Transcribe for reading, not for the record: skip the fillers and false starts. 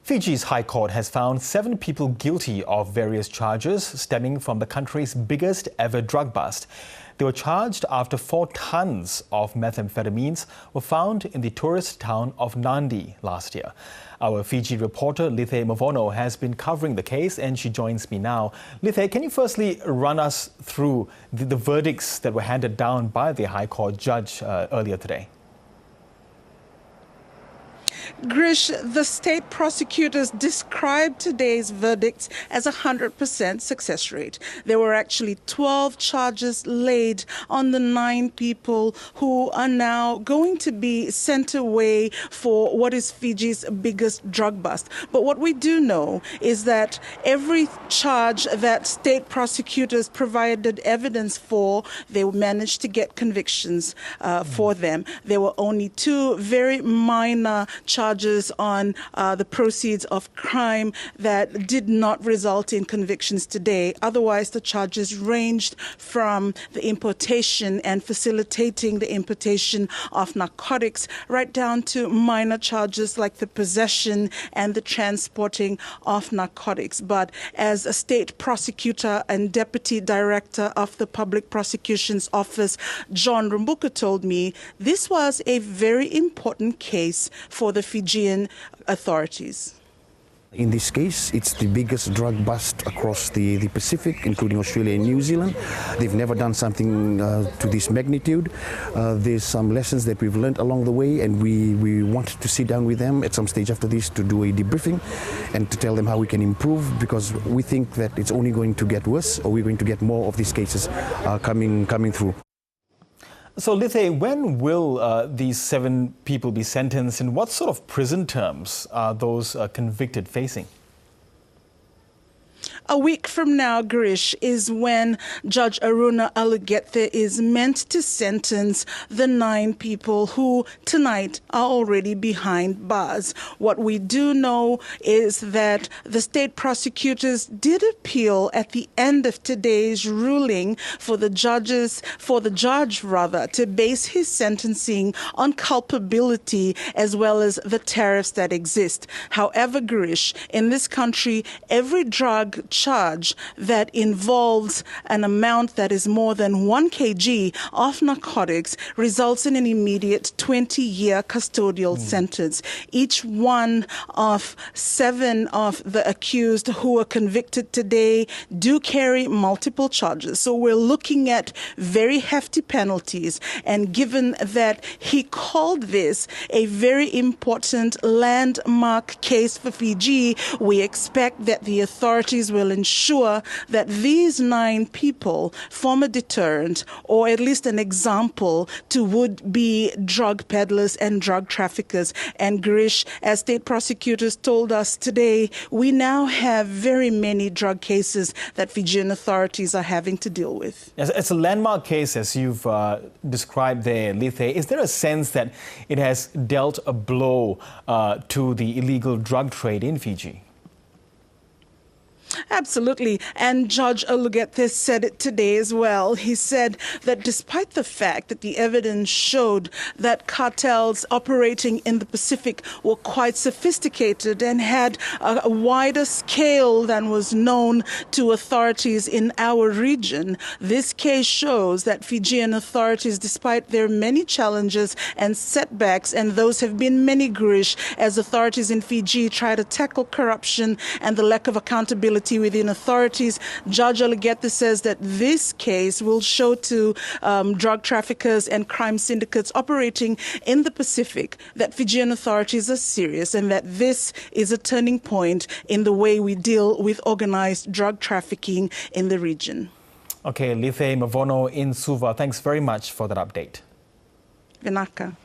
Fiji's High Court has found 7 people guilty of various charges stemming from the country's biggest ever drug bust. They were charged after 4 tons of methamphetamines were found in the tourist town of Nadi last year. Our Fiji reporter Lice Movono has been covering the case and she joins me now. Lice, can you firstly run us through the verdicts that were handed down by the High Court judge earlier today? Girish, the state prosecutors described today's verdicts as a 100% success rate. There were actually 12 charges laid on the 9 people who are now going to be sent away for what is Fiji's biggest drug bust. But what we do know is that every charge that state prosecutors provided evidence for, they managed to get convictions for them. There were only 2 very minor charges on the proceeds of crime that did not result in convictions today. Otherwise, the charges ranged from the importation and facilitating the importation of narcotics right down to minor charges like the possession and the transporting of narcotics. But as a state prosecutor and deputy director of the Public Prosecution's Office, John Rumbuka, told me, this was a very important case for the Fijian authorities. In this case, it's the biggest drug bust across the Pacific, including Australia and New Zealand. They've never done something to this magnitude. There's some lessons that we've learned along the way, and we wanted to sit down with them at some stage after this to do a debriefing and to tell them how we can improve, because we think that it's only going to get worse, or we're going to get more of these cases coming through. So, Lice, when will these 7 people be sentenced, and what sort of prison terms are those convicted facing? A week from now, Girish, is when Judge Aruna Alugethe is meant to sentence the 9 people who tonight are already behind bars. What we do know is that the state prosecutors did appeal at the end of today's ruling for the judge to base his sentencing on culpability as well as the tariffs that exist. However, Girish, in this country, every drug charge that involves an amount that is more than 1 kg of narcotics results in an immediate 20-year custodial sentence. Each one of 7 of the accused who were convicted today do carry multiple charges. So we're looking at very hefty penalties. And given that he called this a very important landmark case for Fiji, we expect that the authorities will ensure that these 9 people form a deterrent, or at least an example to would-be drug peddlers and drug traffickers. And Girish, as state prosecutors told us today, we now have very many drug cases that Fijian authorities are having to deal with. Yes, it's a landmark case, as you've described there, Lice. Is there a sense that it has dealt a blow to the illegal drug trade in Fiji? Absolutely. And Judge Alugethe said it today as well. He said that despite the fact that the evidence showed that cartels operating in the Pacific were quite sophisticated and had a wider scale than was known to authorities in our region, this case shows that Fijian authorities, despite their many challenges and setbacks, and those have been many, Girish, as authorities in Fiji try to tackle corruption and the lack of accountability within authorities, Judge Alugethe says that this case will show to drug traffickers and crime syndicates operating in the Pacific that Fijian authorities are serious, and that this is a turning point in the way we deal with organized drug trafficking in the region. Okay, Lice Movono in Suva, thanks very much for that update. Vinaka.